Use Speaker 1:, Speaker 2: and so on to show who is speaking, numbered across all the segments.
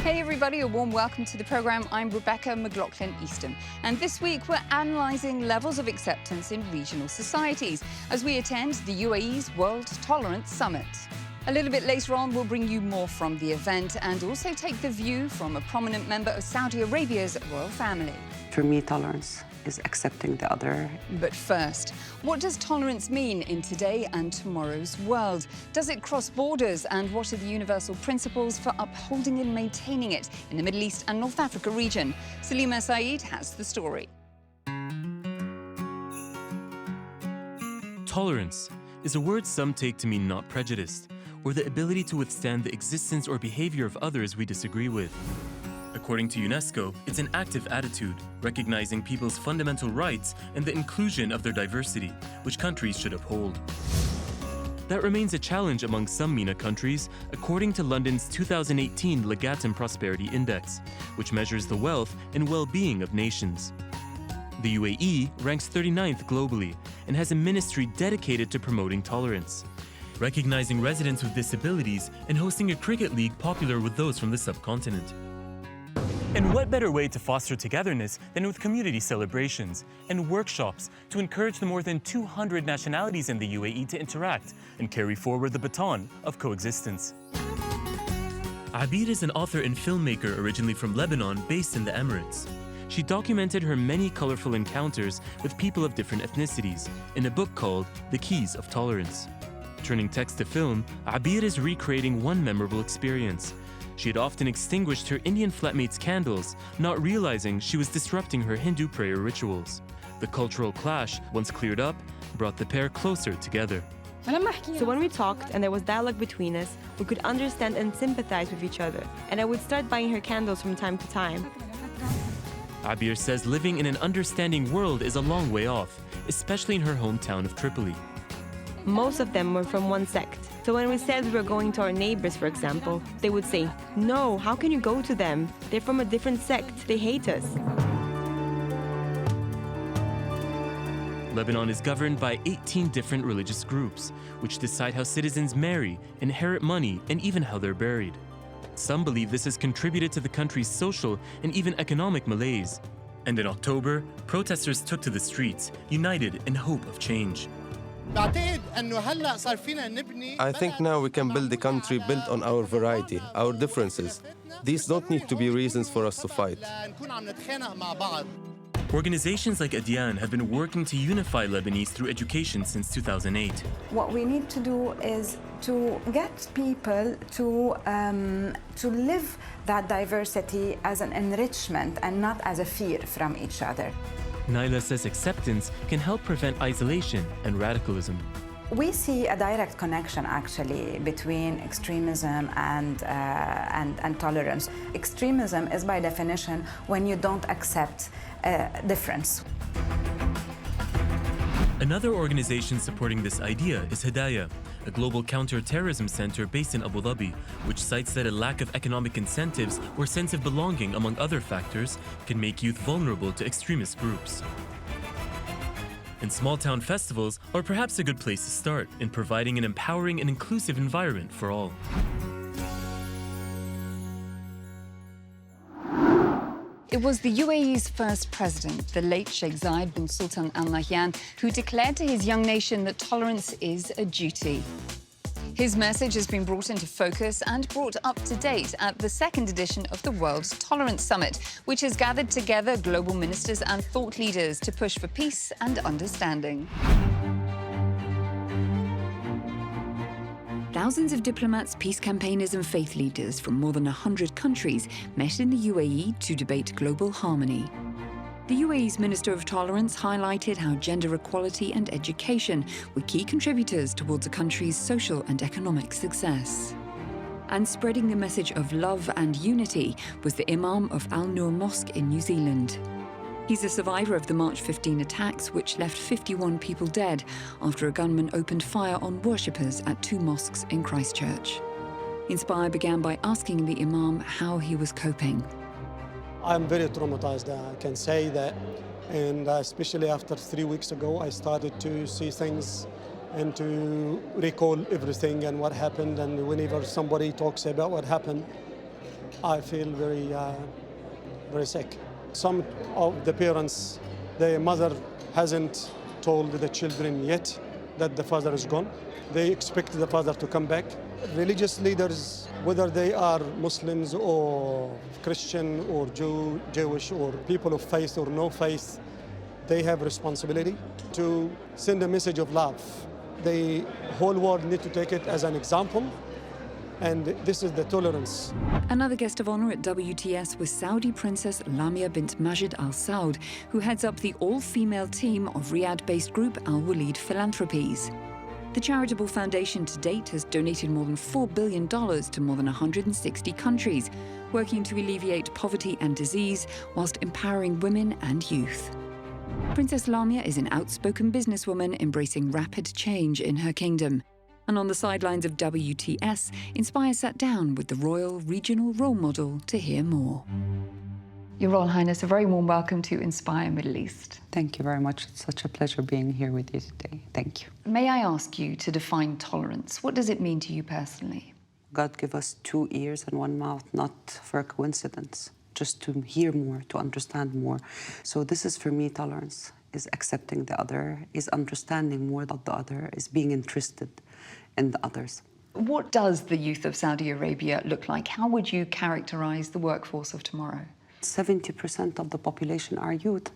Speaker 1: Hey everybody, a warm welcome to the programme. I'm Rebecca McLaughlin-Easton, and this week we're analysing levels of acceptance in regional societies as we attend the UAE's World Tolerance Summit. A little bit later on, we'll bring you more from the event and also take the view from a prominent member of Saudi Arabia's royal family.
Speaker 2: For me, tolerance is accepting the other.
Speaker 1: But first, what does tolerance mean in today and tomorrow's world? Does it cross borders, and what are the universal principles for upholding and maintaining it in the Middle East and North Africa region? Salima Zayed has the story.
Speaker 3: Tolerance is a word some take to mean not prejudiced, or the ability to withstand the existence or behavior of others we disagree with. According to UNESCO, it's an active attitude, recognizing people's fundamental rights and the inclusion of their diversity, which countries should uphold. That remains a challenge among some MENA countries, according to London's 2018 Legatum Prosperity Index, which measures the wealth and well-being of nations. The UAE ranks 39th globally and has a ministry dedicated to promoting tolerance, recognizing residents with disabilities and hosting a cricket league popular with those from the subcontinent. And what better way to foster togetherness than with community celebrations and workshops to encourage the more than 200 nationalities in the UAE to interact and carry forward the baton of coexistence. Abir is an author and filmmaker originally from Lebanon, based in the Emirates. She documented her many colorful encounters with people of different ethnicities in a book called The Keys of Tolerance. Turning text to film, Abir is recreating one memorable experience. She had often extinguished her Indian flatmate's candles, not realizing she was disrupting her Hindu prayer rituals. The cultural clash, once cleared up, brought the pair closer together.
Speaker 4: So when we talked and there was dialogue between us, we could understand and sympathize with each other, and I would start buying her candles from time to time.
Speaker 3: Abir says living in an understanding world is a long way off, especially in her hometown of Tripoli.
Speaker 4: Most of them were from one sect. So when we said we were going to our neighbors, for example, they would say, "No, how can you go to them? They're from a different sect. They hate us."
Speaker 3: Lebanon is governed by 18 different religious groups, which decide how citizens marry, inherit money, and even how they're buried. Some believe this has contributed to the country's social and even economic malaise. And in October, protesters took to the streets, united in hope of change.
Speaker 5: I think now we can build a country built on our variety, our differences. These don't need to be reasons for us to fight.
Speaker 3: Organizations like Adyan have been working to unify Lebanese through education since 2008.
Speaker 6: What we need to do is to get people to live that diversity as an enrichment and not as a fear from each other.
Speaker 3: Naila says acceptance can help prevent isolation and radicalism.
Speaker 6: We see a direct connection, actually, between extremism and tolerance. Extremism is, by definition, when you don't accept difference.
Speaker 3: Another organization supporting this idea is Hidayah, a global counter-terrorism center based in Abu Dhabi, which cites that a lack of economic incentives or sense of belonging, among other factors, can make youth vulnerable to extremist groups. And small-town festivals are perhaps a good place to start in providing an empowering and inclusive environment for all.
Speaker 1: It was the UAE's first president, the late Sheikh Zayed bin Sultan Al Nahyan, who declared to his young nation that tolerance is a duty. His message has been brought into focus and brought up to date at the second edition of the World Tolerance Summit, which has gathered together global ministers and thought leaders to push for peace and understanding. Thousands of diplomats, peace campaigners and faith leaders from more than 100 countries met in the UAE to debate global harmony. The UAE's Minister of Tolerance highlighted how gender equality and education were key contributors towards the country's social and economic success. And spreading the message of love and unity was the Imam of Al Noor Mosque in New Zealand. He's a survivor of the March 15 attacks, which left 51 people dead after a gunman opened fire on worshippers at 2 mosques in Christchurch. Inspire began by asking the Imam how he was coping.
Speaker 7: I'm very traumatized, I can say that. And especially after 3 weeks ago, I started to see things and to recall everything and what happened. And whenever somebody talks about what happened, I feel very sick. Some of the parents, their mother hasn't told the children yet that the father is gone. They expect the father to come back. Religious leaders, whether they are Muslims or Christian or Jewish or people of faith or no faith, they have responsibility to send a message of love. The whole world need to take it as an example, and this is the tolerance.
Speaker 1: Another guest of honor at WTS was Saudi Princess Lamia bint Majid Al Saud, who heads up the all-female team of Riyadh-based group Al Walid Philanthropies. The charitable foundation to date has donated more than $4 billion to more than 160 countries, working to alleviate poverty and disease whilst empowering women and youth. Princess Lamia is an outspoken businesswoman embracing rapid change in her kingdom. And on the sidelines of WTS, Inspire sat down with the royal regional role model to hear more. Your Royal Highness, a very warm welcome to Inspire Middle East.
Speaker 2: Thank you very much. It's such a pleasure being here with you today. Thank you.
Speaker 1: May I ask you to define tolerance? What does it mean to you personally?
Speaker 2: God gave us 2 ears and 1 mouth, not for a coincidence, just to hear more, to understand more. So this is for me tolerance, is accepting the other, is understanding more of the other, is being interested in the others.
Speaker 1: What does the youth of Saudi Arabia look like? How would you characterize the workforce of tomorrow?
Speaker 2: 70% of the population are youth,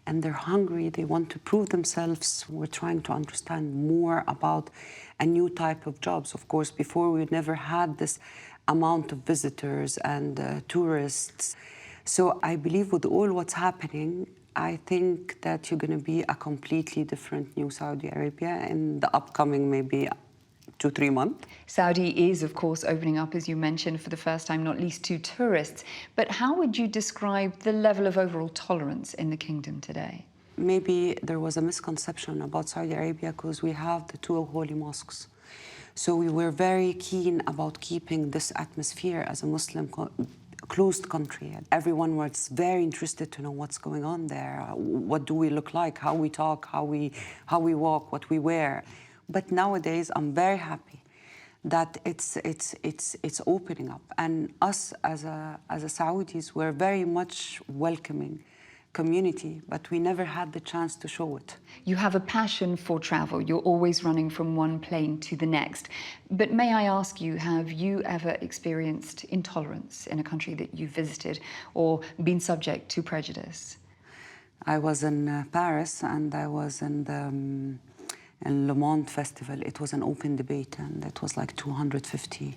Speaker 2: and they're hungry, they want to prove themselves. We're trying to understand more about a new type of jobs. Of course, before we never had this amount of visitors and tourists. So I believe with all what's happening, I think that you're going to be a completely different new Saudi Arabia in the upcoming maybe 2-3 months.
Speaker 1: Saudi is, of course, opening up, as you mentioned, for the first time, not least to tourists. But how would you describe the level of overall tolerance in the kingdom today?
Speaker 2: Maybe there was a misconception about Saudi Arabia because we have the 2 holy mosques. So we were very keen about keeping this atmosphere as a Muslim closed country. Everyone was very interested to know what's going on there. What do we look like? How we talk? How we walk? What we wear? But nowadays, I'm very happy that it's opening up, and us as a Saudis, we're very much welcoming community, but we never had the chance to show it.
Speaker 1: You have a passion for travel. You're always running from one plane to the next. But may I ask you, have you ever experienced intolerance in a country that you visited or been subject to prejudice?
Speaker 2: I was in Paris, and I was in the Le Monde Festival. It was an open debate, and it was like 250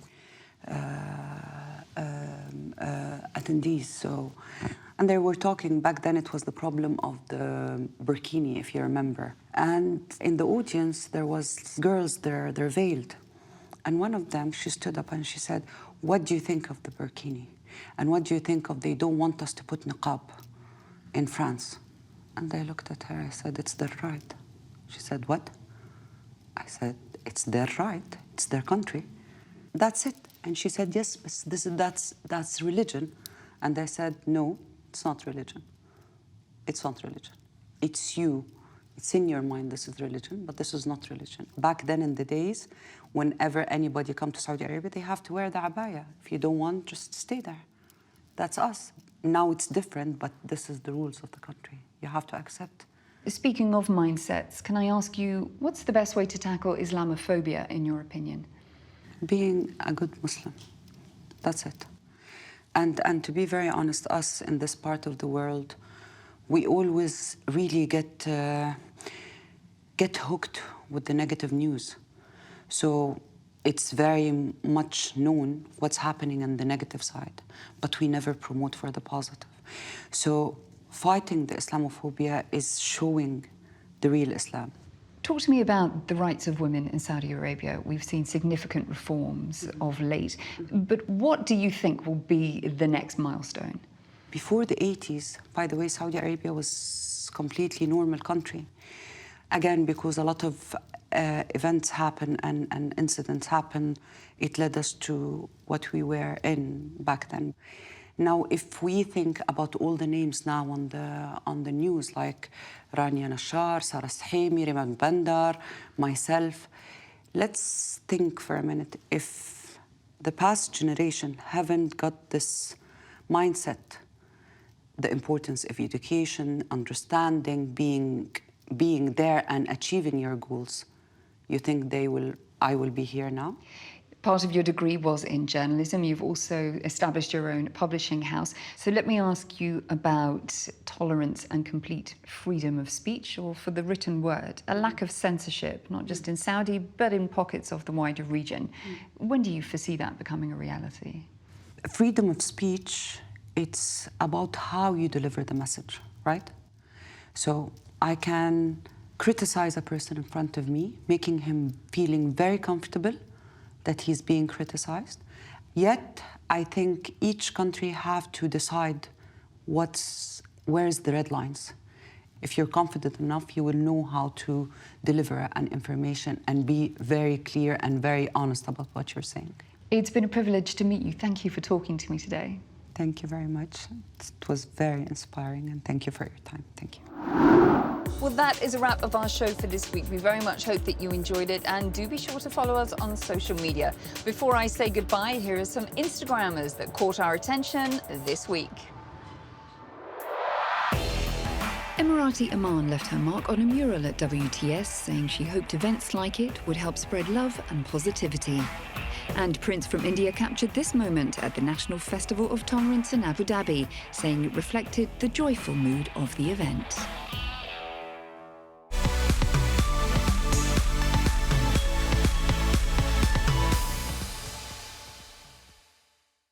Speaker 2: attendees. So, and they were talking, back then it was the problem of the burkini, if you remember. And in the audience, there was girls there, they're veiled. And one of them, she stood up and she said, "What do you think of the burkini? And what do you think of they don't want us to put niqab in France?" And I looked at her, I said, "It's their right." She said, "What?" I said, "It's their right, it's their country. That's it." And she said, "Yes, but that's religion." And I said, "No, it's not religion. It's not religion. It's you. It's in your mind this is religion, but this is not religion." Back then in the days, whenever anybody come to Saudi Arabia, they have to wear the abaya. If you don't want, just stay there. That's us. Now it's different, but this is the rules of the country. You have to accept.
Speaker 1: Speaking of mindsets, can I ask you, what's the best way to tackle Islamophobia, in your opinion?
Speaker 2: Being a good Muslim. That's it. And to be very honest, us in this part of the world, we always really get hooked with the negative news. So it's very much known what's happening on the negative side, but we never promote for the positive. So fighting the Islamophobia is showing the real Islam.
Speaker 1: Talk to me about the rights of women in Saudi Arabia. We've seen significant reforms of late, but what do you think will be the next milestone?
Speaker 2: Before the 80s, by the way, Saudi Arabia was a completely normal country. Again, because a lot of events happen and incidents happen, it led us to what we were in back then. Now, if we think about all the names now on the news, like Rania Nashar, Sarah Sahimi, Rima Bandar, myself, let's think for a minute. If the past generation haven't got this mindset, the importance of education, understanding, being there and achieving your goals, you think I will be here now?
Speaker 1: Part of your degree was in journalism. You've also established your own publishing house. So let me ask you about tolerance and complete freedom of speech, or for the written word, a lack of censorship, not just in Saudi, but in pockets of the wider region. When do you foresee that becoming a reality?
Speaker 2: Freedom of speech, it's about how you deliver the message, right? So I can criticize a person in front of me, making him feeling very comfortable that he's being criticized. Yet, I think each country have to decide where's the red lines. If you're confident enough, you will know how to deliver an information and be very clear and very honest about what you're saying.
Speaker 1: It's been a privilege to meet you. Thank you for talking to me today.
Speaker 2: Thank you very much. It was very inspiring, and thank you for your time. Thank you.
Speaker 1: Well, that is a wrap of our show for this week. We very much hope that you enjoyed it, and do be sure to follow us on social media. Before I say goodbye, here are some Instagrammers that caught our attention this week. Emirati Aman left her mark on a mural at WTS, saying she hoped events like it would help spread love and positivity. And Prince from India captured this moment at the National Festival of Tolerance in Abu Dhabi, saying it reflected the joyful mood of the event.